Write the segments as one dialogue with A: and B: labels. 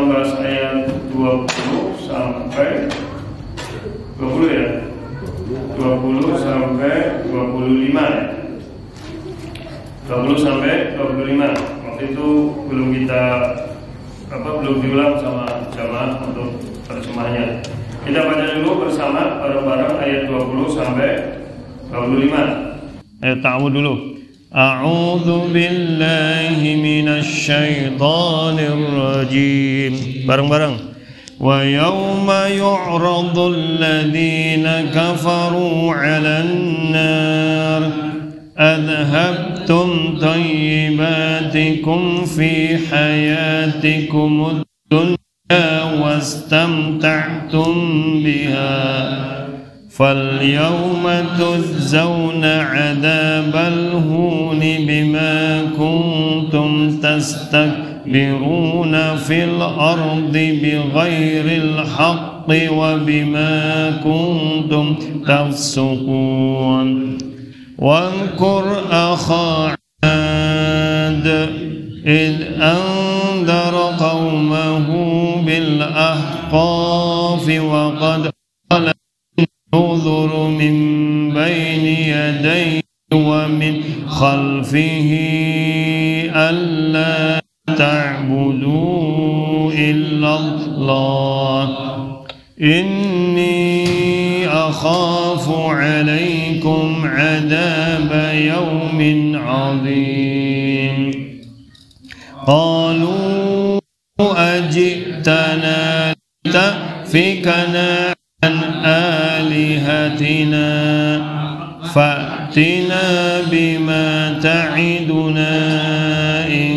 A: membahas ayat 20 sampai 20 ya. 20 sampai 25 ya. 20 sampai 25. Waktu itu belum diulang sama jamaah untuk terjemahnya. Kita baca dulu bersama bareng-bareng ayat 20 sampai 25. Ayo ta'awud dulu. A'udzu billahi minasy syaithanir rajim. Bareng-bareng. وَيَوْمَ يُعْرَضُ الَّذِينَ كَفَرُوا عَلَى النَّارِ أَذْهَبْتُمْ طَيِّبَاتِكُمْ فِي حَيَاتِكُمُ الدُّنْيَا وَاسْتَمْتَعْتُمْ بِهَا فَالْيَوْمَ تُجْزَوْنَ عَذَابَ الْهُونِ بِمَا كُنْتُمْ تستكبرون في الأرض بغير الحق وبما كنتم تفسقون واذكر أخا عاد إذ أنذر قومه بالأحقاف وقد قال النذر من بين يديه ومن خلفه ألا تعبدوا إلا الله إني أخاف عليكم عذاب يوم عظيم قالوا أجئتنا لتأفكنا عن آلهتنا فأتنا بما تعدنا إن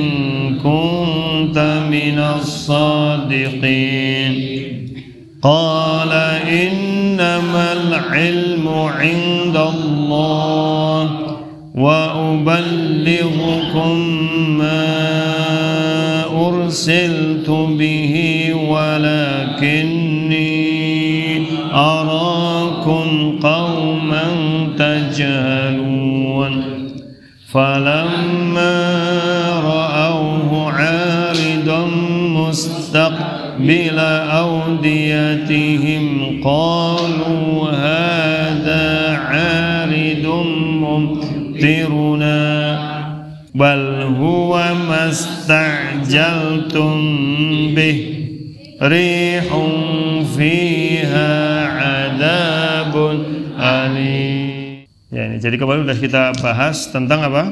A: كنت من الصادقين قال إنما العلم عند الله وأبلغكم ما أرسلت به ولكني أراكم قوما تجهلون فلما رأوه عارضا مستقبل أوديتهم قالوا هذا عارض ممطرنا بل هو ما استعجلتم به ريح فيها عذاب أليم. Ya, ini jadi kemarin sudah kita bahas tentang apa?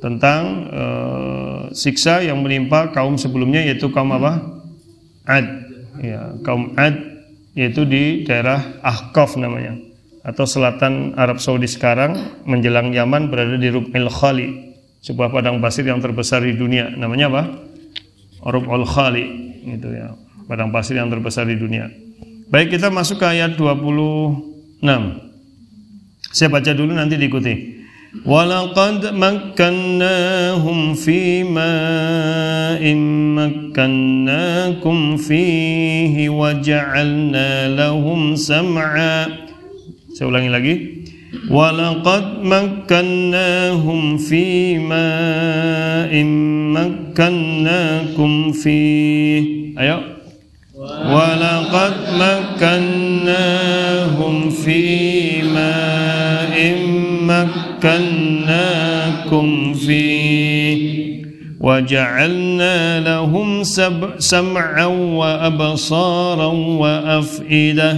A: Tentang siksa yang menimpa kaum sebelumnya, yaitu kaum apa? Ad. Ya, kaum Ad, yaitu di daerah Ahqaf namanya, atau selatan Arab Saudi sekarang menjelang Yaman, berada di Rub'il Khali, sebuah padang pasir yang terbesar di dunia. Namanya apa? Rub'ul Khali, gitu ya. Padang pasir yang terbesar di dunia. Baik, kita masuk ke ayat 26. Saya baca dulu, nanti diikuti. وَلَقَدْ مَكَّنَّاهُمْ فِي مَاءٍ مَكَّنَّاكُمْ فِيهِ وَجَعَلْنَا لَهُمْ سَمْعًا. Saya ulangi lagi. وَلَقَدْ مَكَّنَّاهُمْ فِي مَاءٍ مَكَّنَّاكُمْ فِيهِ. Ayo. وَلَقَدْ مَكَّنَّاهُمْ فِي مَاءٍ مَكَّنَّاكُمْ فِيهِ وَجَعَلْنَا لَهُمْ سَمْعًا وَأَبْصَارًا وَأَفْئِدَةً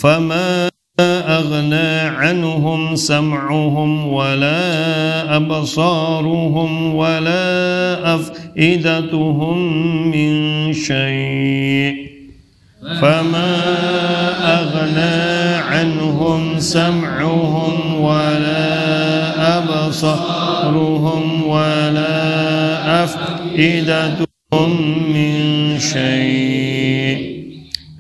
A: فَمَا أغنى عنهم سمعهم ولا أبصارهم ولا أفئدتهم من شيء فما أغنى عنهم سمعهم ولا أبصارهم ولا أفئدتهم من شيء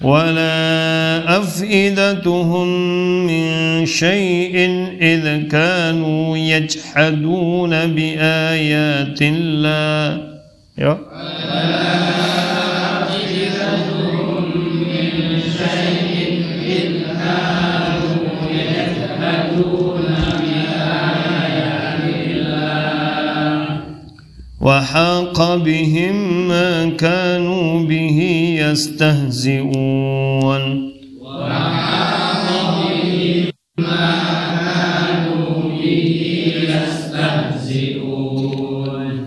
A: ولا أفئدتهم من شيء إذ كانوا يجحدون بآيات الله. وحاق بهم ما كانوا به يستهزئون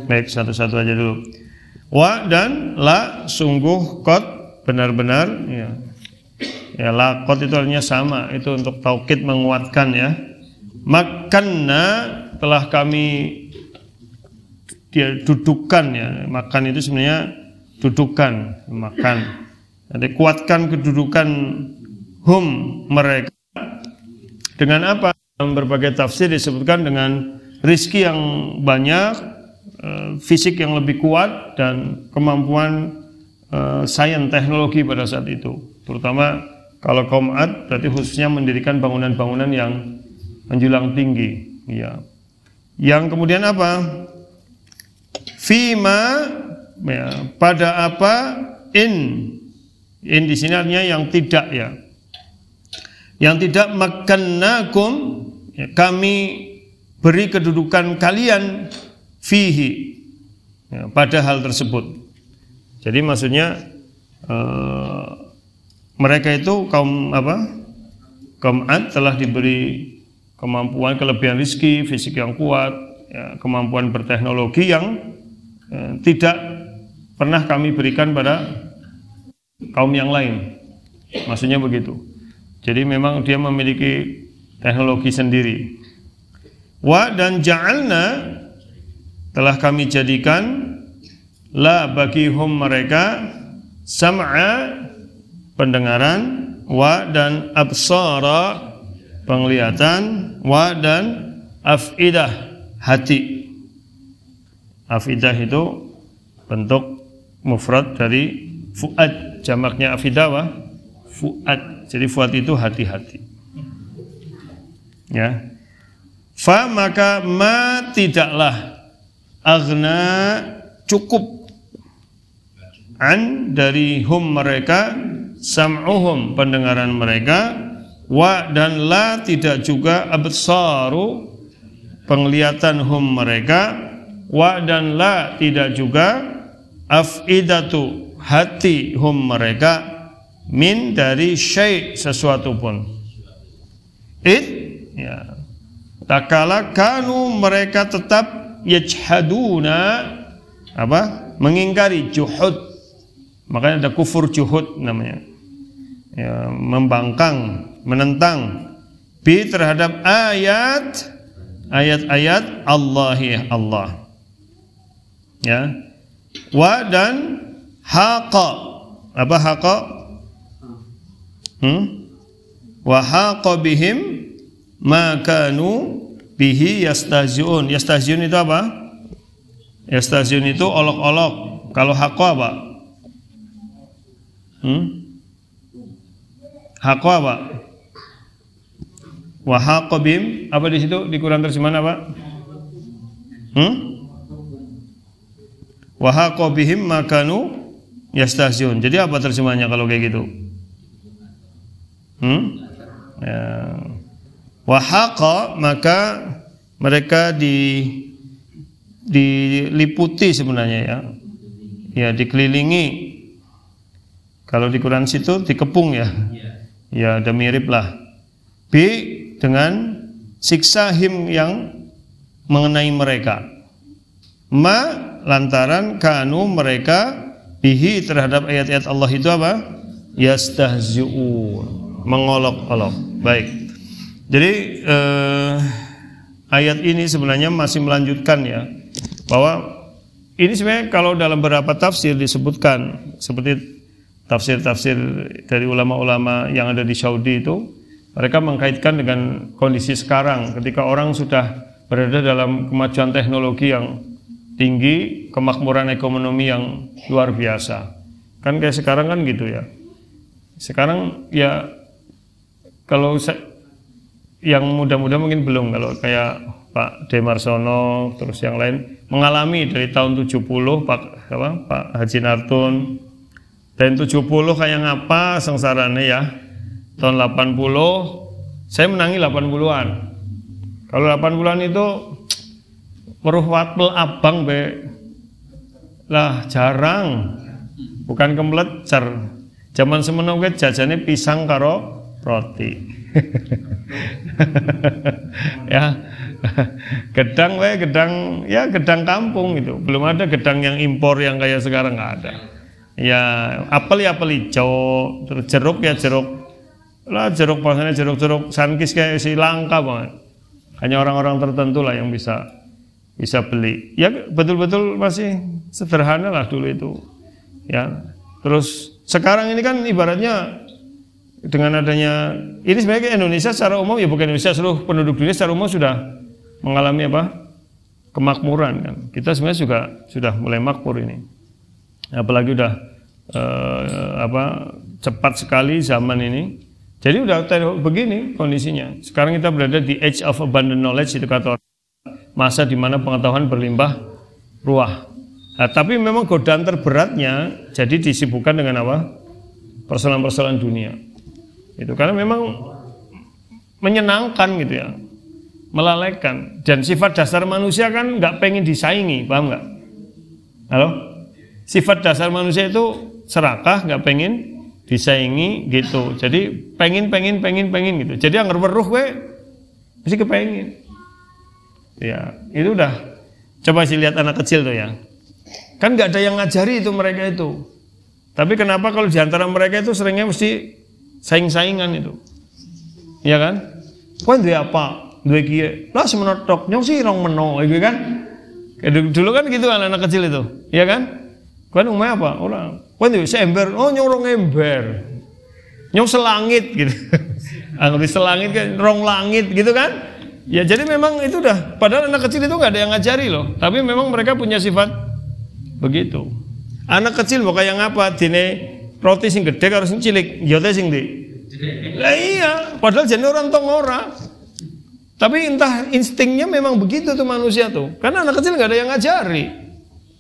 A: Baik, satu-satu aja dulu. Wa dan la sungguh qad benar-benar ya. Ya la qad itu artinya sama, itu untuk taukid menguatkan ya. Makanna telah kami dia dudukan ya. Makan itu sebenarnya dudukan, makan. Jadi kuatkan kedudukan hum mereka dengan apa? Dalam berbagai tafsir disebutkan dengan rizki yang banyak, fisik yang lebih kuat dan kemampuan sains teknologi pada saat itu. Terutama kalau kaum Ad berarti khususnya mendirikan bangunan-bangunan yang menjulang tinggi. Ya. Yang kemudian apa? Fima ya, pada apa? In di sini artinya yang tidak ya. Yang tidak makannakum ya, kami beri kedudukan kalian fihi ya, pada hal tersebut. Jadi maksudnya mereka itu kaum apa? Kaum Ad telah diberi kemampuan kelebihan rizki, fisik yang kuat, ya, kemampuan berteknologi yang tidak pernah kami berikan pada kaum yang lain. Maksudnya begitu. Jadi memang dia memiliki teknologi sendiri. Wa dan ja'alna telah kami jadikan la bagi hum mereka sam'a pendengaran, wa dan absara penglihatan, wa dan afidah hati. Afidah itu bentuk mufrad dari fuad, jamaknya afidah wa fuad. Jadi fuad itu hati-hati. Ya. Fa maka ma tidaklah aghna cukup an dari hum mereka sam'uhum pendengaran mereka, wa dan la tidak juga absaru penglihatan hum mereka, wa dan la tidak juga afidatu hati hum mereka min dari syai' sesuatu pun. Ya. Takala kanu mereka tetap yajhaduna apa? Mengingkari juhud. Makanya ada kufur juhud namanya. Ya, membangkang, menentang bi terhadap ayat-ayat Allah ya Allah. Ya. Wa dan haqa. Apa haqa? Wa haqa bihim ma kanu bihi yastahzi'un. Yastahzi'un itu apa? Yastahzi'un itu olok-olok. Kalau haqa apa? Haqa apa? Wa haqa bihim apa di situ di Quran terjemahan apa? Wa haqa bihim ma kanu yastahzi'un. Jadi apa terjemahannya kalau kayak gitu? Ya. Wahaqa maka mereka diliputi sebenarnya ya. Ya dikelilingi. Kalau di Quran situ dikepung ya. Ya ada mirip lah. B dengan siksa him yang mengenai mereka. Ma lantaran kanu mereka bihi terhadap ayat-ayat Allah itu apa? Yastahzi'un. Mengolok-olok. Baik. Jadi ayat ini sebenarnya masih melanjutkan ya, bahwa ini sebenarnya kalau dalam beberapa tafsir disebutkan seperti tafsir-tafsir dari ulama-ulama yang ada di Saudi itu, mereka mengkaitkan dengan kondisi sekarang ketika orang sudah berada dalam kemajuan teknologi yang tinggi, kemakmuran ekonomi yang luar biasa. Kan kayak sekarang kan gitu ya. Sekarang ya kalau yang muda-muda mungkin belum, kalau kayak Pak D. Marsono terus yang lain mengalami dari tahun 70 Pak Haji Nartun dan 70 kayak ngapa sengsarane ya. Tahun 80 saya menangi 80-an. Kalau 80-an itu meruh watpel abang be Lah jarang. Bukan kemplecer. Zaman semono kuwi jajane pisang karo roti. Ya. Gedang gedang kampung itu. Belum ada gedang yang impor yang kayak sekarang, nggak ada. Ya apel hijau, terus jeruk jeruk. Lah jeruk pasane jeruk sankis kayak si langka banget. Hanya orang-orang tertentu lah yang bisa beli. Ya betul-betul masih sederhana lah dulu itu. Ya. Terus sekarang ini kan ibaratnya dengan adanya ini sebenarnya Indonesia secara umum, ya bukan Indonesia, seluruh penduduk dunia secara umum sudah mengalami kemakmuran kan. Kita sebenarnya sudah mulai makmur ini. Apalagi udah cepat sekali zaman ini. Jadi udah begini kondisinya. Sekarang kita berada di age of abundant knowledge, itu kata orang. Masa di mana pengetahuan berlimpah ruah. Nah, tapi memang godaan terberatnya jadi disibukkan dengan persoalan-persoalan dunia. Itu karena memang menyenangkan gitu ya, melalaikan. Dan sifat dasar manusia kan nggak pengen disaingi, paham nggak? Halo? Sifat dasar manusia itu serakah, nggak pengen disaingi gitu. Jadi pengen gitu. Jadi yang weruh we mesti kepengin. Ya, itu udah. Coba sih lihat anak kecil tuh ya. Kan nggak ada yang ngajari itu mereka itu. Tapi kenapa kalau diantara mereka itu seringnya mesti saing-saingan itu, ya kan? Kau duwe apa? Duwe kiye. Lah semono tok, nyong sih rong meno, gitu kan? Dulu kan gitu anak kecil itu, ya kan? Kau umumnya apa? Orang. Kau duwe seember, oh nyong rong ember. Nyong selangit gitu. Anggur selangit kan rong langit gitu kan? Ya jadi memang itu dah. Padahal anak kecil itu nggak ada yang ngajari loh. Tapi memang mereka punya sifat begitu. Anak kecil mau kayak ngapa? Dine roti sing gede karo sing cilik, yo sing ndi? Lah iya, padahal jane orang tong ora. Tapi entah instingnya memang begitu tuh manusia tuh. Karena anak kecil nggak ada yang ngajari.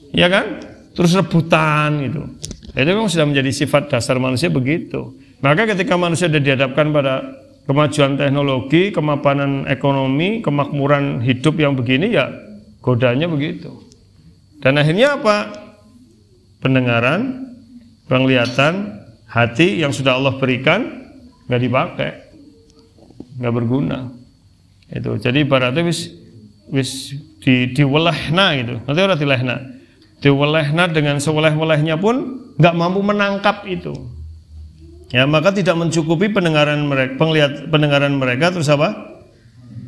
A: Ya kan? Terus rebutan gitu. Itu memang sudah menjadi sifat dasar manusia begitu. Maka ketika manusia sudah dihadapkan pada kemajuan teknologi, kemapanan ekonomi, kemakmuran hidup yang begini, ya godanya begitu. Dan akhirnya apa? Pendengaran, penglihatan, hati yang sudah Allah berikan nggak dipakai, nggak berguna. Itu jadi ibaratnya wis diwelehna gitu. Nanti orang dilehna, diwelehna dengan seweleh-welehnya pun nggak mampu menangkap itu. Ya maka tidak mencukupi pendengaran mereka, terus apa?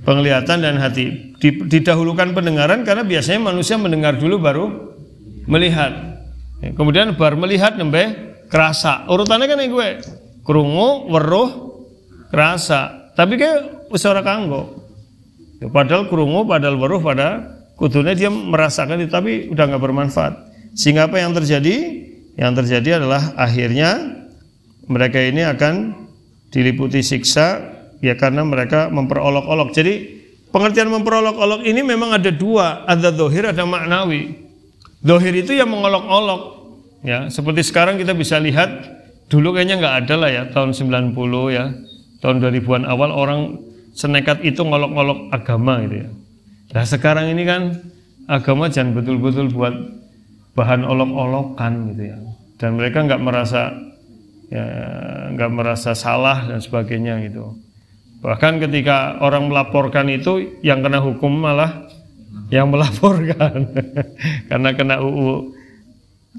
A: Penglihatan dan hati. Didahulukan pendengaran karena biasanya manusia mendengar dulu baru melihat. Kemudian baru melihat nembe kerasa. Urutannya kan yang gue krungu, weruh, kerasa. Tapi kayak wis ora kanggo. Padahal krungu, padahal weruh, pada kudunya dia merasakan itu, tapi udah nggak bermanfaat. Sehingga apa yang terjadi? Yang terjadi adalah akhirnya mereka ini akan diliputi siksa, ya karena mereka memperolok-olok. Jadi pengertian memperolok-olok ini memang ada dua, ada dohir, ada maknawi. Dohir itu yang mengolok-olok, ya seperti sekarang kita bisa lihat, dulu kayaknya nggak ada lah ya, tahun 90 ya, tahun 2000-an awal orang senekat itu ngolok-ngolok agama gitu ya. Nah sekarang ini kan agama jangan betul-betul buat bahan olok-olokan gitu ya, dan mereka nggak merasa salah dan sebagainya gitu. Bahkan ketika orang melaporkan itu, yang kena hukum malah yang melaporkan karena kena UU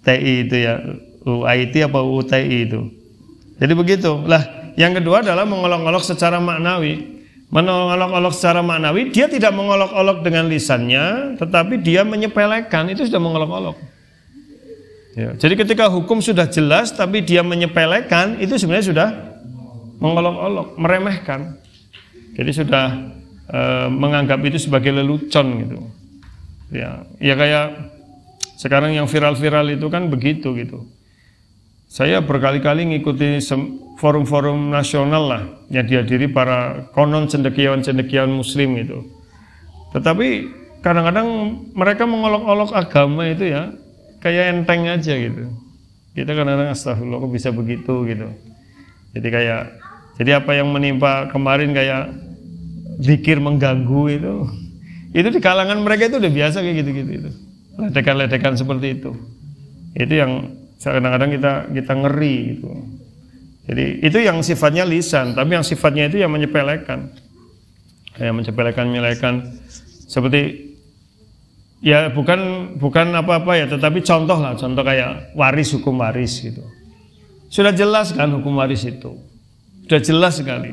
A: TI itu ya, UU IT apa UU TI itu. Jadi begitu. Lah, yang kedua adalah mengolok-olok secara maknawi. Mengolok-olok secara maknawi, dia tidak mengolok-olok dengan lisannya, tetapi dia menyepelekan, itu sudah mengolok-olok. Ya, jadi ketika hukum sudah jelas tapi dia menyepelekan, itu sebenarnya sudah mengolok-olok, meremehkan. Jadi sudah menganggap itu sebagai lelucon gitu. Ya kayak sekarang yang viral-viral itu kan begitu gitu. Saya berkali-kali ngikuti forum-forum nasional lah yang dihadiri para konon cendekiawan-cendekiawan muslim itu. Tetapi kadang-kadang mereka mengolok-olok agama itu ya kayak enteng aja gitu. Kita kadang-kadang astagfirullah kok bisa begitu gitu. Jadi apa yang menimpa kemarin kayak zikir mengganggu itu di kalangan mereka itu udah biasa kayak gitu-gitu itu. Ledekan-ledekan seperti itu. Itu yang kadang-kadang kita ngeri gitu. Jadi itu yang sifatnya lisan, tapi yang sifatnya itu yang menyepelekan. Menyepelekan seperti ya bukan apa-apa ya, tetapi contoh kayak waris, hukum waris gitu. Sudah jelas kan hukum waris itu. Sudah jelas sekali.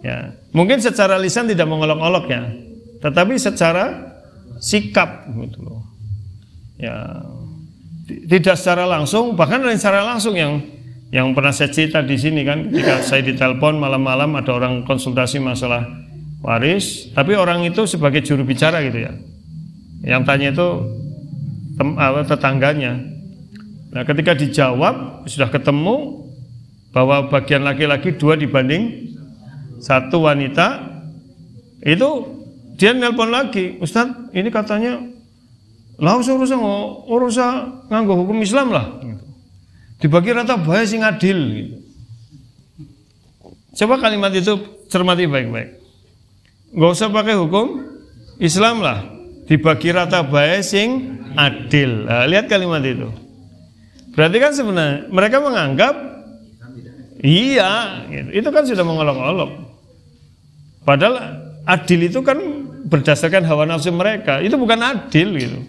A: Ya, mungkin secara lisan tidak mengolok-olok ya, tetapi secara sikap gitu loh. Ya, tidak secara langsung, bahkan secara langsung yang pernah saya cerita di sini kan, ketika saya ditelepon malam-malam ada orang konsultasi masalah waris, tapi orang itu sebagai juru bicara gitu ya. Yang tanya itu tetangganya. Nah, ketika dijawab sudah ketemu bahwa bagian laki-laki 2 dibanding 1 wanita, itu dia nelpon lagi, Ustadz, ini katanya lah urusan nganggo hukum Islam lah. Gitu. Dibagi rata bae sing adil. Gitu. Coba kalimat itu cermati baik-baik. Nggak usah pakai hukum Islam lah, dibagi rata bae sing adil. Nah, lihat kalimat itu. Berarti kan sebenarnya mereka menganggap iya, gitu. Itu kan sudah mengolok-olok. Padahal adil itu kan berdasarkan hawa nafsu mereka. Itu bukan adil gitu.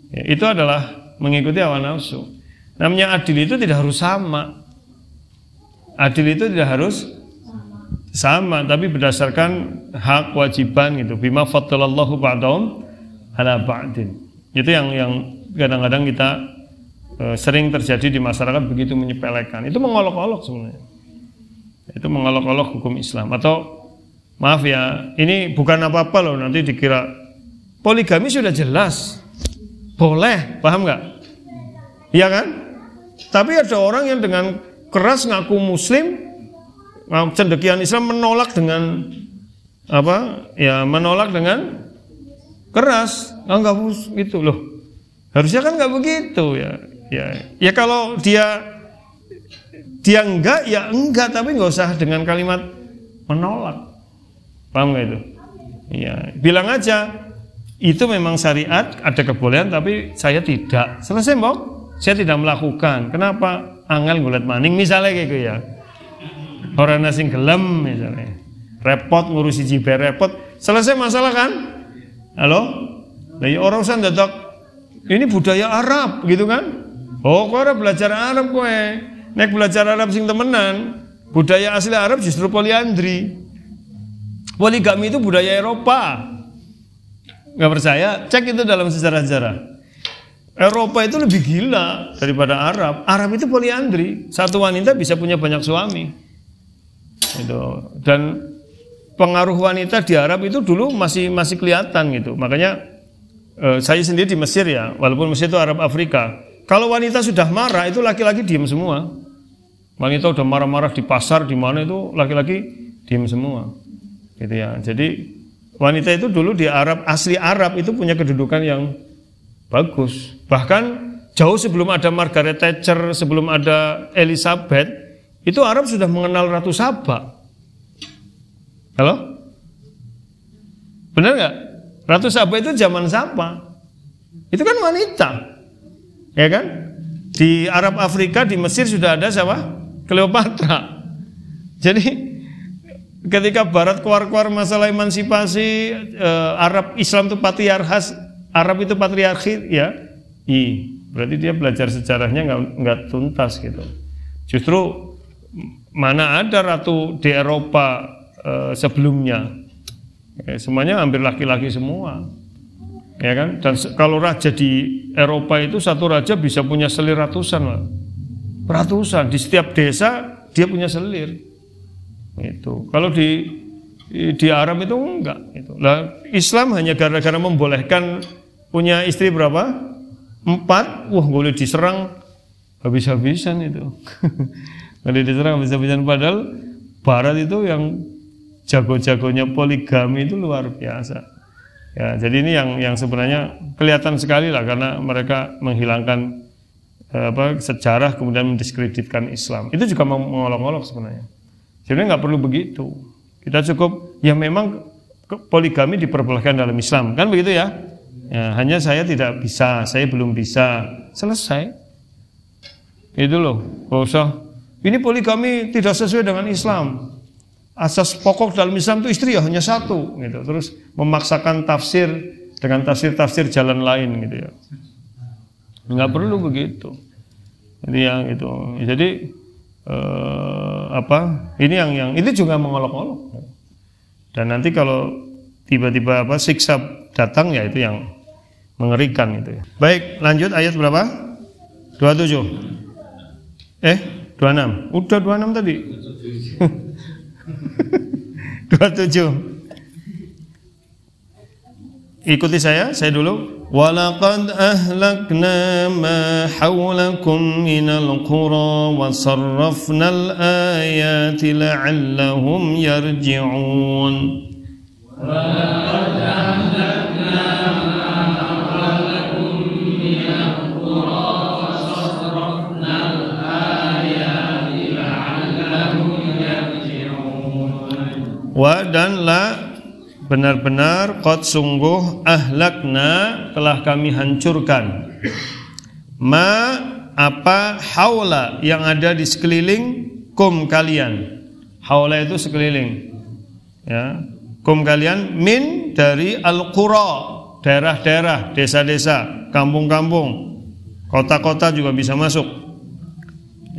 A: Ya, itu adalah mengikuti hawa nafsu. Namanya adil itu tidak harus sama. Adil itu tidak harus sama, tapi berdasarkan hak kewajiban gitu. Bima faddalallahu ba'dahum ala ba'din. Itu yang kadang-kadang kita sering terjadi di masyarakat, begitu menyepelekan. Itu mengolok-olok sebenarnya. Itu mengolok-olok hukum Islam. Atau maaf ya, ini bukan apa-apa loh, nanti dikira poligami sudah jelas. Boleh, paham nggak? Iya kan? Tapi ada orang yang dengan keras ngaku muslim, cendekian Islam, menolak dengan apa? Ya menolak dengan keras. Enggak gitu loh. Harusnya kan nggak begitu ya. Ya kalau dia enggak ya enggak, tapi nggak usah dengan kalimat menolak. Paham nggak itu? Iya, bilang aja itu memang syariat, ada kebolehan, tapi saya tidak. Selesai, Mbok. Saya tidak melakukan. Kenapa? Angel ngulet maning misalnya kayak gitu ya. Orang nasi gelem misalnya. Repot ngurusi jiber repot. Selesai masalah kan? Halo? Lah ya orang usah ndadak ini budaya Arab gitu kan? Oh, kok ora belajar Arab kowe. Nek belajar Arab sing temenan, budaya asli Arab justru poliandri. Poligami itu budaya Eropa. Nggak percaya? Cek itu dalam sejarah-sejarah. Eropa itu lebih gila daripada Arab. Arab itu poliandri. Satu wanita bisa punya banyak suami. Gitu. Dan pengaruh wanita di Arab itu dulu masih kelihatan gitu. Makanya saya sendiri di Mesir ya, walaupun Mesir itu Arab Afrika. Kalau wanita sudah marah itu laki-laki diam semua. Wanita udah marah-marah di pasar di mana itu laki-laki diam semua. Gitu ya. Jadi wanita itu dulu di Arab, asli Arab itu punya kedudukan yang bagus. Bahkan jauh sebelum ada Margaret Thatcher, sebelum ada Elizabeth, itu Arab sudah mengenal Ratu Saba. Halo? Benar nggak? Ratu Saba itu zaman siapa? Itu kan wanita, ya kan? Di Arab Afrika, di Mesir sudah ada siapa? Cleopatra. Jadi ketika Barat keluar masalah emansipasi, Arab Islam itu patriarkas, Arab itu patriarki, ya, berarti dia belajar sejarahnya nggak tuntas gitu. Justru mana ada ratu di Eropa sebelumnya, semuanya hampir laki-laki semua, ya kan? Dan kalau raja di Eropa itu satu raja bisa punya selir ratusan di setiap desa dia punya selir. Itu kalau di Arab itu enggak itu. Lah Islam hanya gara-gara membolehkan punya istri berapa? 4. Wah, boleh diserang habis-habisan itu. Boleh diserang habis-habisan, padahal Barat itu yang jago-jagonya poligami itu luar biasa. Ya, jadi ini yang sebenarnya kelihatan sekali lah, karena mereka menghilangkan sejarah kemudian mendiskreditkan Islam. Itu juga mengolok-olok sebenarnya. Sebenarnya nggak perlu begitu. Kita cukup ya memang poligami diperbolehkan dalam Islam, kan begitu ya? Ya, hanya saya tidak bisa, saya belum bisa, selesai. Itu loh, gak usah. Ini poligami tidak sesuai dengan Islam. Asas pokok dalam Islam itu istri ya hanya satu, gitu. Terus memaksakan tafsir dengan tafsir jalan lain, gitu ya. Nggak perlu begitu. Jadi yang itu. Jadi ini yang itu juga mengolok-olok. Dan nanti kalau tiba-tiba siksa datang ya itu yang mengerikan itu ya. Baik, lanjut ayat berapa? 27. 26. Udah 26 tadi. 27. Ikuti saya dulu. Walaqad ahlakna ma hawlakum minal qura wa sarrafnal ayati la'allahum yarji'un. Walaqad ahlakna ma hawlakum minal qura wa sarrafnal ayati la'allahum yarji'un. Wa dan la benar-benar qad sungguh ahlakna telah kami hancurkan ma apa haula yang ada di sekeliling kum kalian. Haula itu sekeliling ya, kum kalian min dari al-qura, daerah-daerah, desa-desa, kampung-kampung, kota-kota juga bisa masuk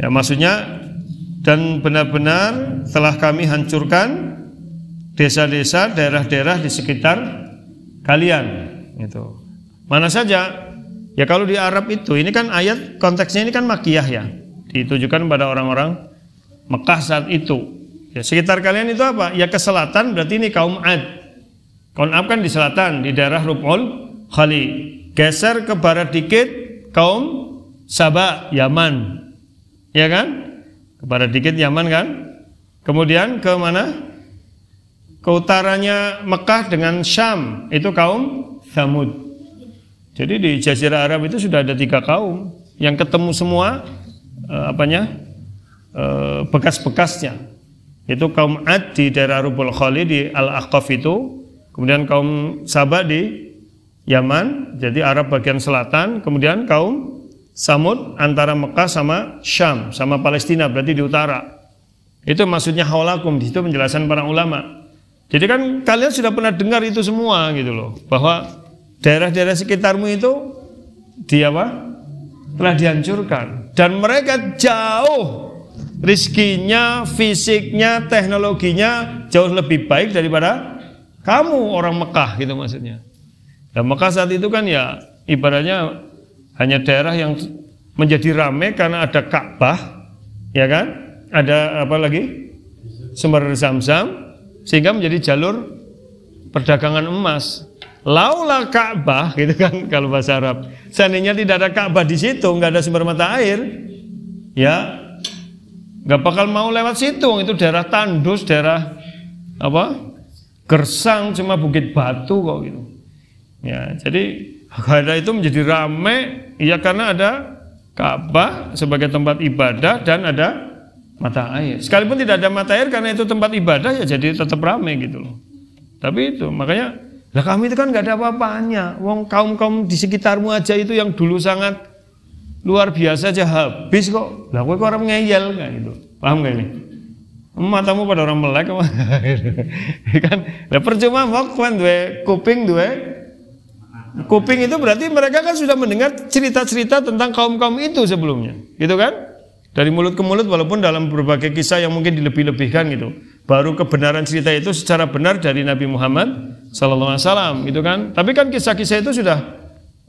A: ya, maksudnya dan benar-benar telah kami hancurkan desa-desa, daerah-daerah di sekitar kalian gitu. Mana saja? Ya kalau di Arab itu, ini kan ayat konteksnya ini kan Makkiyah ya, ditujukan pada orang-orang Mekah saat itu. Ya, sekitar kalian itu apa? Ya ke selatan, berarti ini kaum Ad. Kaum Ad kan di selatan, di daerah Rub'ul Khali. Geser ke barat dikit, kaum Saba, Yaman. Ya kan? Ke barat dikit Yaman kan? Kemudian ke mana? Ke utaranya Mekah dengan Syam itu kaum Thamud. Jadi di Jazirah Arab itu sudah ada 3 kaum yang ketemu semua bekas-bekasnya. Itu kaum Ad di daerah Rubul Khali di Al-Ahqaf itu, kemudian kaum Saba di Yaman, jadi Arab bagian selatan, kemudian kaum Samud antara Mekah sama Syam sama Palestina, berarti di utara. Itu maksudnya haulakum, di situ penjelasan para ulama. Jadi kan kalian sudah pernah dengar itu semua gitu loh, bahwa daerah-daerah sekitarmu itu telah dihancurkan dan mereka jauh rizkinya, fisiknya, teknologinya jauh lebih baik daripada kamu orang Mekah gitu maksudnya. Dan Mekah saat itu kan ya ibaratnya hanya daerah yang menjadi ramai karena ada Ka'bah, ya kan? Ada apa lagi? Sumber Zam-Zam. Sehingga menjadi jalur perdagangan emas. Laula Ka'bah gitu kan kalau bahasa Arab. Seandainya tidak ada Ka'bah di situ, nggak ada sumber mata air, ya nggak bakal mau lewat situ. Itu daerah tandus, daerah gersang, cuma bukit batu kok gitu. Ya, jadi karena itu menjadi ramai, ya karena ada Ka'bah sebagai tempat ibadah dan ada mata air. Sekalipun tidak ada mata air karena itu tempat ibadah ya jadi tetap ramai gitu loh. Tapi itu makanya lah kami itu kan nggak ada apa-apanya. Wong kaum-kaum di sekitarmu aja itu yang dulu sangat luar biasa aja habis kok. Lah kowe kok orang ngeyel kayak gitu. Paham gak ini? Matamu pada orang melek kan. Lah percuma kok kan duwe kuping itu berarti mereka kan sudah mendengar cerita-cerita tentang kaum-kaum itu sebelumnya. Gitu kan? Dari mulut ke mulut walaupun dalam berbagai kisah yang mungkin dilebih-lebihkan gitu. Baru kebenaran cerita itu secara benar dari Nabi Muhammad SAW gitu kan. Tapi kan kisah-kisah itu sudah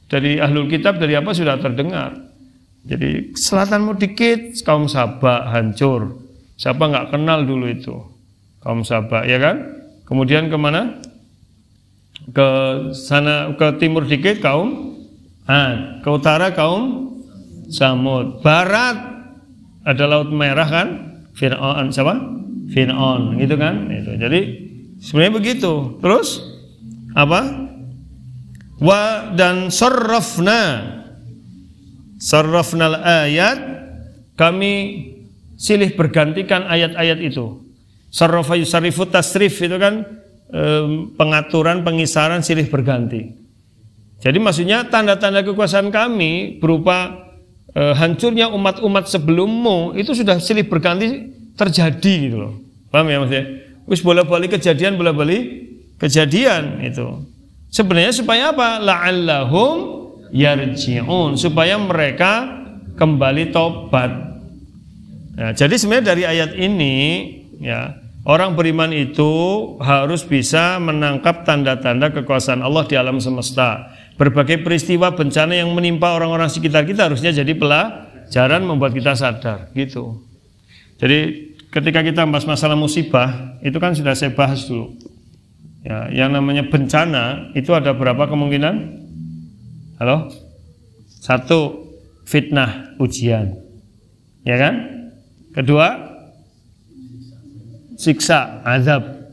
A: dari ahlul kitab dari apa sudah terdengar. Jadi selatanmu dikit kaum Saba hancur. Siapa nggak kenal dulu itu kaum Saba ya kan. Kemudian kemana? Ke sana ke timur dikit kaum Ad. Ke utara kaum Samud. Barat ada Laut Merah kan, Fir'aun Fir'aun gitu kan, itu. Jadi sebenarnya begitu. Terus apa? Wa dan sarrafnal ayat, kami silih bergantikan ayat-ayat itu. Sarrafa yusarrifu tasrif itu kan pengaturan, pengisaran silih berganti. Jadi maksudnya tanda-tanda kekuasaan kami berupa hancurnya umat-umat sebelummu itu sudah silih berganti terjadi gitu loh. Paham ya maksudnya? Wis bola-bali kejadian itu. Sebenarnya supaya apa? La'allahum yarji'un, supaya mereka kembali tobat. Nah, jadi sebenarnya dari ayat ini ya, orang beriman itu harus bisa menangkap tanda-tanda kekuasaan Allah di alam semesta. Berbagai peristiwa bencana yang menimpa orang-orang sekitar kita harusnya jadi pelajaran membuat kita sadar gitu. Jadi ketika kita bahas masalah musibah, itu kan sudah saya bahas dulu. Ya, yang namanya bencana itu ada berapa kemungkinan? Halo? 1, fitnah, ujian. Ya kan? Kedua, siksa, azab.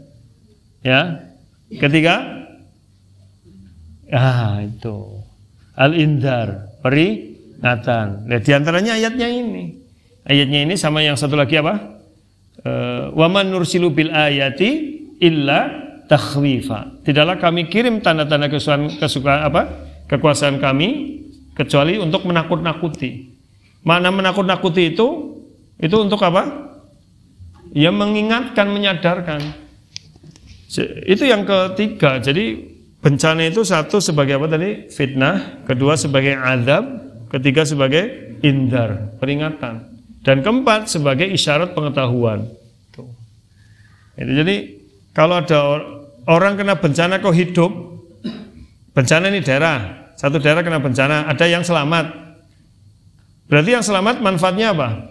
A: Ya. Ketiga, itu al-indar, peringatan. Nah, di antaranya ayatnya ini. Ayatnya ini sama yang satu lagi apa? Wa man nursilu bil ayati illa takhwifa. Tidaklah kami kirim tanda-tanda kekuasaan kami kecuali untuk menakut-nakuti. Mana menakut-nakuti itu untuk apa? Ya mengingatkan, menyadarkan. Itu yang ketiga. Jadi bencana itu 1 sebagai apa tadi? Fitnah, kedua sebagai azab, ketiga sebagai indar, peringatan, dan keempat sebagai isyarat pengetahuan. Jadi kalau ada orang kena bencana kok hidup, bencana ini daerah, satu daerah kena bencana, ada yang selamat. Berarti yang selamat manfaatnya apa?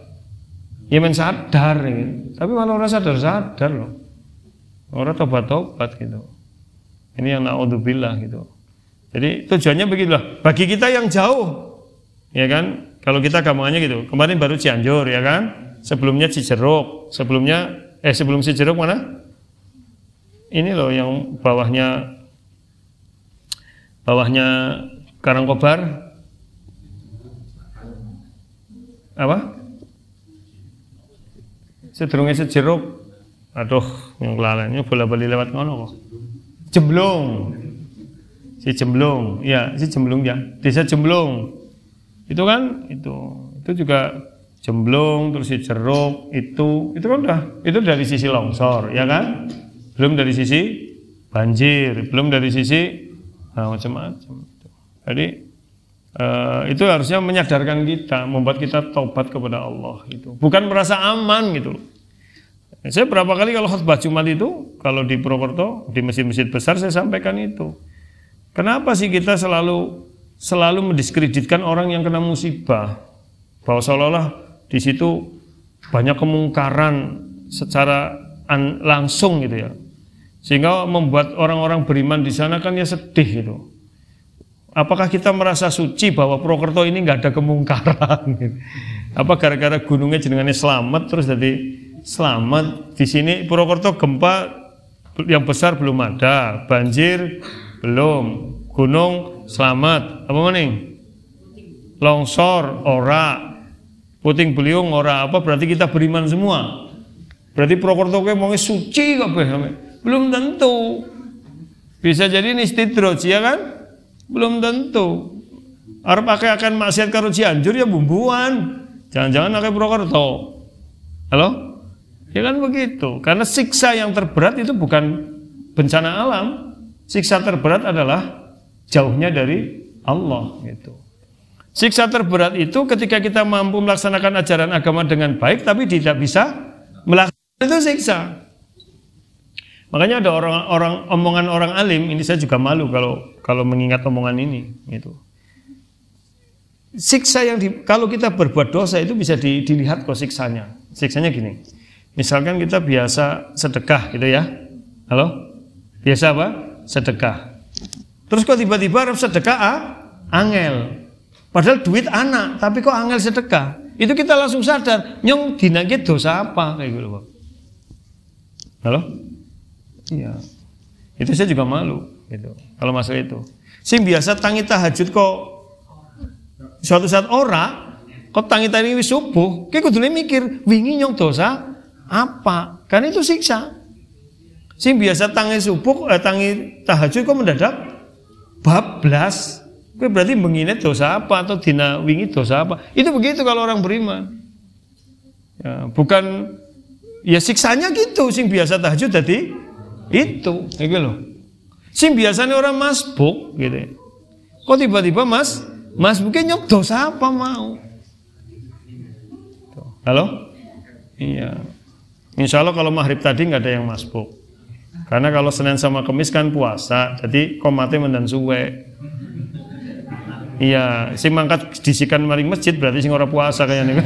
A: Ya sadar, gitu. Tapi malah orang sadar loh. Orang tobat gitu. Ini yang na'udzubillah gitu. Jadi tujuannya begitulah. Bagi kita yang jauh, ya kan? Kalau kita gampangannya gitu. Kemarin baru Cianjur, ya kan? Sebelumnya Cijeruk. Sebelum Cijeruk mana? Ini loh yang bawahnya Karangkobar. Apa? Sedurunge Cijeruk. Aduh, yang kelalaiannya bola-bali lewat ngono kok. Jemblung, si Jemblung ya. Desa Jemblung itu kan itu juga Jemblung, terus si Jeruk itu kan itu dari sisi longsor, ya kan? Belum dari sisi banjir, belum dari sisi macam-macam. Jadi itu harusnya menyadarkan kita, membuat kita taubat kepada Allah itu, bukan merasa aman gitu. Saya berapa kali kalau khutbah Jumat itu, kalau di Purwokerto, di masjid-masjid besar saya sampaikan itu. Kenapa sih kita selalu mendiskreditkan orang yang kena musibah? Bahwa seolah-olah di situ banyak kemungkaran secara langsung gitu ya. Sehingga membuat orang-orang beriman di sana kan ya sedih gitu. Apakah kita merasa suci bahwa Purwokerto ini nggak ada kemungkaran? Gitu. Apa gara-gara gunungnya jenengannya selamat terus jadi selamat? Di sini Purwokerto gempa yang besar belum ada, banjir belum, gunung selamat, apa maning? Longsor ora, puting beliung ora, apa berarti kita beriman semua? Berarti Purwokerto kowe wong suci kabeh? Belum tentu. Bisa jadi ini istidroj, ya kan? Belum tentu. Arep akeh akan maksiat karo Cianjur ya bumbuan. Jangan-jangan akeh Purwokerto. Halo? Ya kan begitu. Karena siksa yang terberat itu bukan bencana alam. Siksa terberat adalah jauhnya dari Allah gitu. Siksa terberat itu ketika kita mampu melaksanakan ajaran agama dengan baik tapi tidak bisa melaksanakan, itu siksa. Makanya ada omongan orang alim, ini saya juga malu kalau mengingat omongan ini gitu. Siksa yang kalau kita berbuat dosa itu bisa dilihat kok siksanya. Siksanya gini. Misalkan kita biasa sedekah gitu ya. Halo? Biasa apa? Sedekah. Terus kok tiba-tiba harus sedekah angel. Padahal duit anak, tapi kok angel sedekah. Itu kita langsung sadar, nyong dinake dosa apa kayak gitu, Pak. Halo? Iya. Itu saya juga malu gitu. Kalau masalah itu. Sing biasa tangi tahajud kok suatu saat kok tangi tadi subuh, kayak kudune mikir, wingi nyong dosa apa? Kan itu siksa. Sing biasa tangi subuh, tangi tahajud kok mendadak bablas, Kowe berarti mengine dosa apa atau dina wingi dosa apa? Itu begitu kalau orang beriman. Ya, bukan ya siksanya gitu, sing biasa tahajud tadi itu, gitu loh. Sing biasanya orang masbuk gitu. Kok tiba-tiba masbuknya nyok dosa apa mau? Halo? Iya. Insya Allah kalau maghrib tadi nggak ada yang masbuk. Karena kalau Senin sama Kamis kan puasa, jadi komatnya mendan suwe. Iya, sing mangkat disikan maring masjid berarti sing ora puasa kayaknya.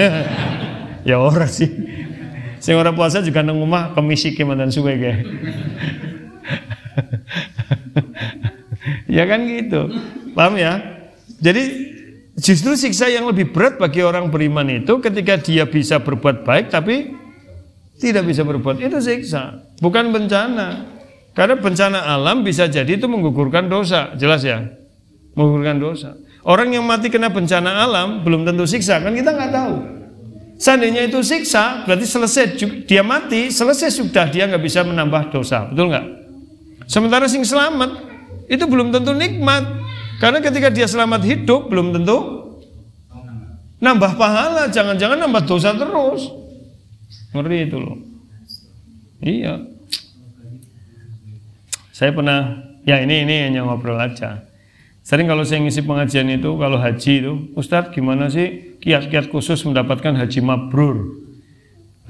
A: Ya ora sih. Sing ora puasa juga nang omah Kamis iki mendan suwe kae. Ya kan gitu. Paham ya? Jadi justru siksa yang lebih berat bagi orang beriman itu ketika dia bisa berbuat baik tapi tidak bisa berbuat, itu siksa, bukan bencana. Karena bencana alam bisa jadi itu menggugurkan dosa, jelas ya, menggugurkan dosa. Orang yang mati kena bencana alam belum tentu siksa, kan kita nggak tahu. Seandainya itu siksa, berarti selesai dia mati, selesai sudah, dia nggak bisa menambah dosa, betul nggak? Sementara sing selamat itu belum tentu nikmat, karena ketika dia selamat hidup belum tentu nambah pahala, jangan-jangan nambah dosa terus. Ngeri itu loh. Iya. Saya pernah, ya ini hanya ngobrol aja. Sering kalau saya ngisi pengajian itu, kalau haji itu, Ustadz gimana sih kiat-kiat khusus mendapatkan haji mabrur?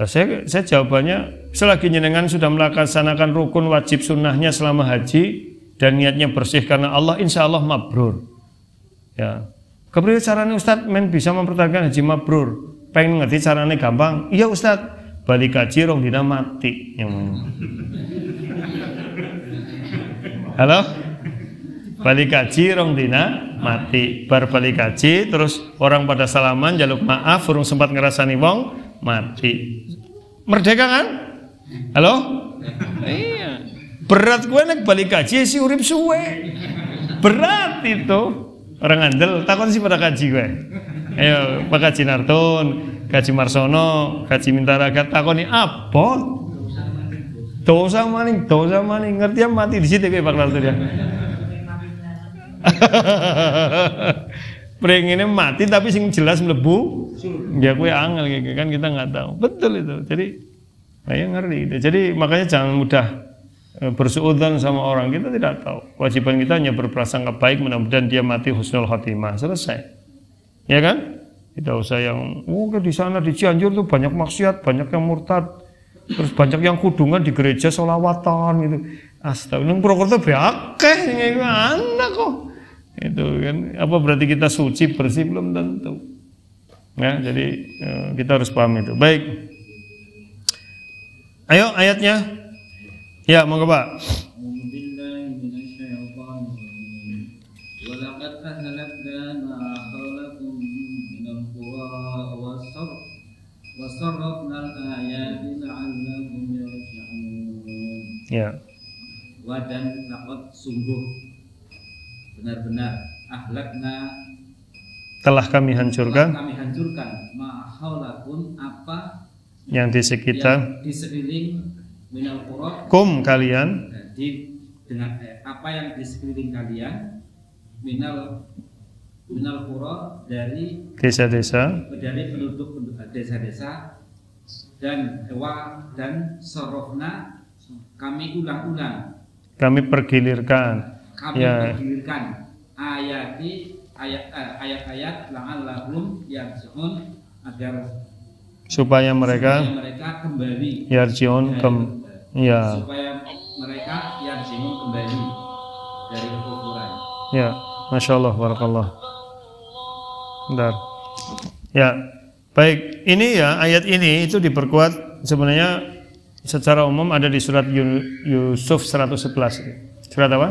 A: Nah, saya jawabannya, selagi jenengan sudah melaksanakan rukun wajib sunnahnya selama haji dan niatnya bersih karena Allah, insya Allah mabrur. Ya. Kemudian caranya Ustadz bisa mempertahankan haji mabrur. Pengen ngerti caranya gampang? Iya Ustadz. Balik kaji rong dina mati. Halo? Balik kaji rong dina mati. Bar balik kaji terus orang pada salaman jaluk maaf urung sempat ngerasani wong mati. Merdeka kan? Halo? Iya. Berat gue nek balik kaji si urip suwe. Berat itu. Orang andel takon sih pada kaji gue. Ayo Pak Kaji Nartun, Kaji Marsono, Kaji Mintaragat takoni apa? Dosa maning, ngerti ya mati di situ Pak Nartun ya. Pengennya mati tapi sing jelas mlebu, ya kue angel kan kita nggak tahu. Betul itu. Jadi saya ngeri itu. Jadi makanya jangan mudah bersuudzon sama orang, kita tidak tahu. Kewajiban kita hanya berprasangka baik, mudah-mudahan dia mati husnul khotimah, selesai. Ya kan? Tidak usah yang di sana di Cianjur tuh banyak maksiat, banyak yang murtad, terus banyak yang kudungan di gereja sholawatan gitu. Astaga, nang Purwokerto beakeh ngene anak kok. Itu kan apa berarti kita suci bersih belum tentu. Ya, jadi kita harus paham itu. Baik. Ayo ayatnya. Ya, monggo Pak. Ya.
B: Dan laqad sungguh benar-benar ahlakna
A: telah kami hancurkan
B: ma haulakum apa
A: yang di sekitar
B: di sekeliling minal qura
A: kalian
B: dengan apa yang di sekeliling kalian minal qura dari
A: desa-desa,
B: dari penduduk desa-desa dan sarofna kami ulang-ulang,
A: kami pergilirkan
B: ayat-ayat la'allahum yarji'un agar
A: supaya mereka
B: kembali supaya mereka yarji'un kembali dari kekufuran.
A: Ya, Masya Allah, barakallah. Bentar. Ya, baik. Ini ya ayat ini itu diperkuat sebenarnya. Secara umum ada di surat Yusuf 111. Surat apa?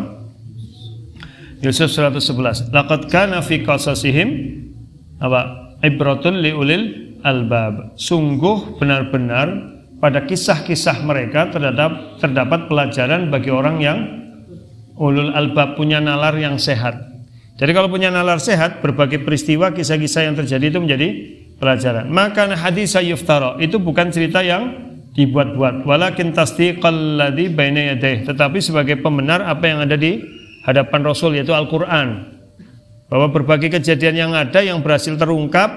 A: Yusuf 111. Laqad kana fi qasasihim apa? Ibratun liulil albab. Sungguh benar-benar pada kisah-kisah mereka terdapat pelajaran bagi orang yang ulul albab, punya nalar yang sehat. Jadi kalau punya nalar sehat, berbagai peristiwa, kisah-kisah yang terjadi itu menjadi pelajaran. Maka hadis yuftara itu bukan cerita yang dibuat-buat, walakin tasdiqal ladzi baina yadayhi, tetapi sebagai pembenar apa yang ada di hadapan Rasul, yaitu Al-Qur'an. bahwa berbagai kejadian yang ada yang berhasil terungkap,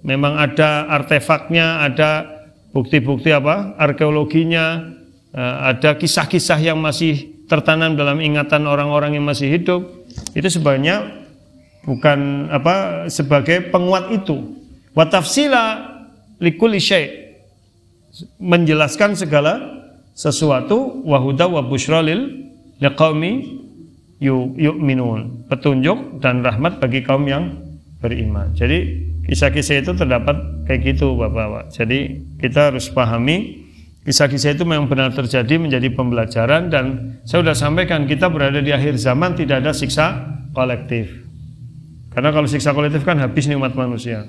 A: memang ada artefaknya, ada bukti-bukti arkeologinya, ada kisah-kisah yang masih tertanam dalam ingatan orang-orang yang masih hidup. Itu sebenarnya bukan sebagai penguat itu. Wa tafsila likulli syai', menjelaskan segala sesuatu, wa huda wa busyra liqaumi yu'minun, petunjuk dan rahmat bagi kaum yang beriman. Jadi kisah-kisah itu terdapat kayak gitu Bapak-bapak. Jadi kita harus pahami kisah-kisah itu memang benar terjadi, menjadi pembelajaran. Dan saya sudah sampaikan, kita berada di akhir zaman, tidak ada siksa kolektif. Karena kalau siksa kolektif kan habis nih umat manusia.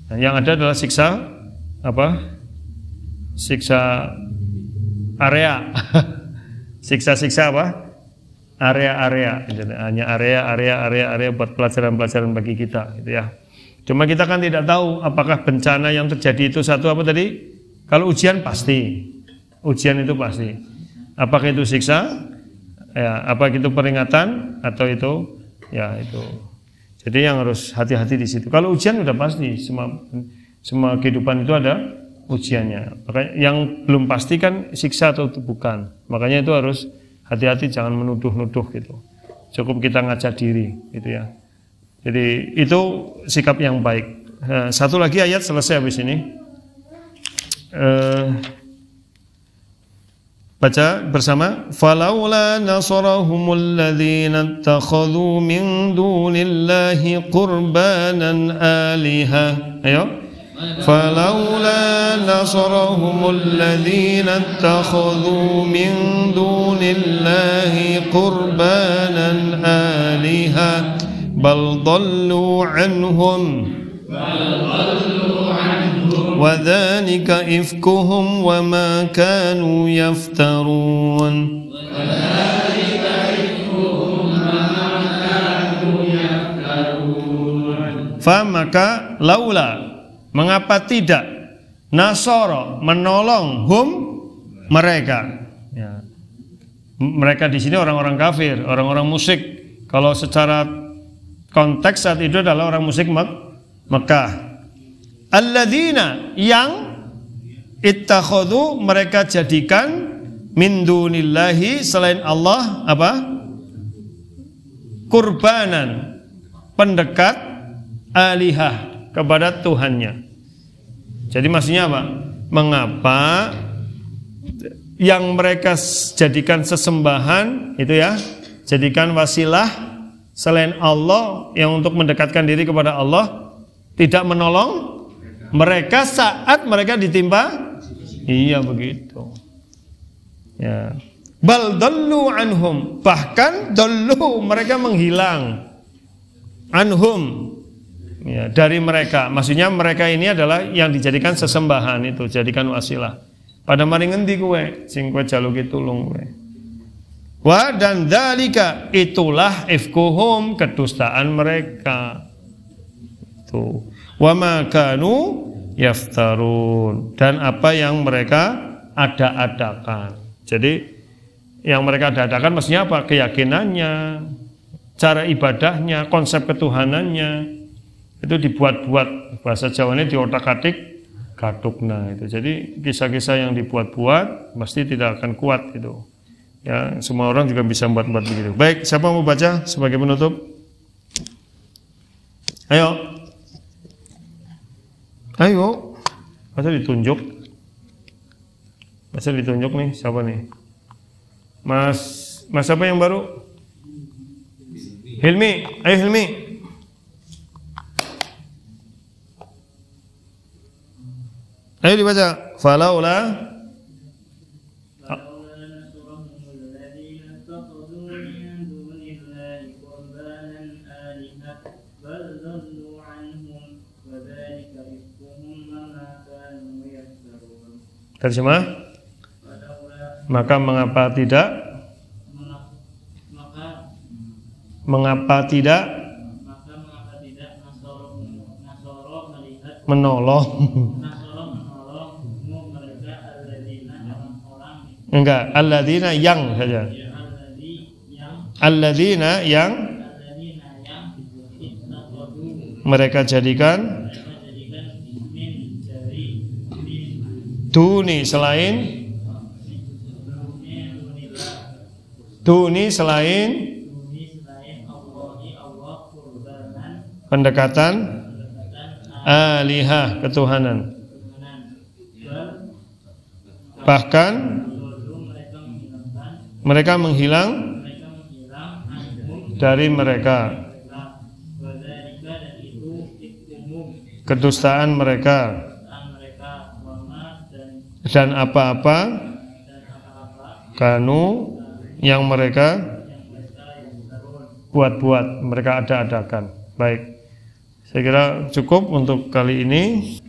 A: Nah, yang ada adalah siksa siksa area. Siksa-siksa area-area. Hanya area buat pelajaran-pelajaran bagi kita gitu ya. Cuma kita kan tidak tahu apakah bencana yang terjadi itu satu apa tadi? Kalau ujian pasti. Ujian itu pasti. Apakah itu siksa? Ya, apa itu peringatan atau itu ya itu. Jadi yang harus hati-hati di situ. Kalau ujian udah pasti, semua kehidupan itu ada ujiannya. Makanya yang belum pasti kan siksa atau bukan. Makanya itu harus hati-hati, jangan menuduh-nuduh gitu. Cukup kita ngaca diri gitu ya. Jadi itu sikap yang baik. Satu lagi ayat selesai habis ini. Baca bersama. Falaula nasarahumul ladzina ittakhadhu min dunillahi qurbanan aliha. Ayo. Falaula nasarahumul ladzina ittakhadhu min dunillahi qurbanan aliha bal dhallu anhum وذلك إفكهم وما كانوا يفترون. Maka laula, mengapa tidak, nasara, menolong, hum, mereka ya. Mereka di sini orang-orang kafir, orang-orang musyrik. Kalau secara konteks saat itu adalah orang musyrik Mekah. Alladzina, yang ittakhadhu, mereka jadikan min dunillahi, selain Allah kurbanan, pendekat, alihah, kepada Tuhannya. Jadi maksudnya apa? Mengapa yang mereka jadikan sesembahan itu ya, jadikan wasilah selain Allah yang untuk mendekatkan diri kepada Allah, tidak menolong mereka saat mereka ditimpa? Iya begitu. Ya. Bal dallu anhum, bahkan dallu, mereka menghilang, anhum ya, dari mereka. Maksudnya mereka ini adalah yang dijadikan sesembahan itu, jadikan wasilah. Pada mari ngendi kowe sing kowe jaluki tulung kowe. Wa dan dzalika, itulah ifkuhum, kedustaan mereka. Tuh. Wa ma kanu yaftarun, dan apa yang mereka ada-adakan. Jadi yang mereka ada-adakan maksudnya apa? Keyakinannya, cara ibadahnya, konsep ketuhanannya itu dibuat-buat. Bahasa Jawanya diotak-atik gatukna itu. Jadi kisah-kisah yang dibuat-buat pasti tidak akan kuat itu. Ya, semua orang juga bisa buat-buat begitu. Baik, siapa mau baca sebagai penutup? Ayo. Ayo, masa ditunjuk? Masa ditunjuk nih, siapa nih? Mas siapa yang baru? Hilmi, ayo Hilmi. Ayo dibaca. Falaula terjemah, maka mengapa tidak menolong enggak, alladzina yang saja, alladzina yang mereka jadikan duni selain pendekatan alihah ketuhanan. Bahkan mereka menghilang dari mereka kedustaan mereka dan apa-apa kanu yang mereka buat-buat, mereka ada-adakan. Baik, saya kira cukup untuk kali ini.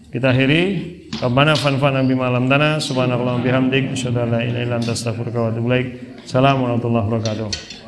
A: Kita akhiri. Rabbana fanfa'na bima 'allamtana, subhanakallahumma bihamdik, asyhadu an la ilaha illa anta, astaghfiruka wa atubu ilaik. Assalamualaikum warahmatullahi wabarakatuh.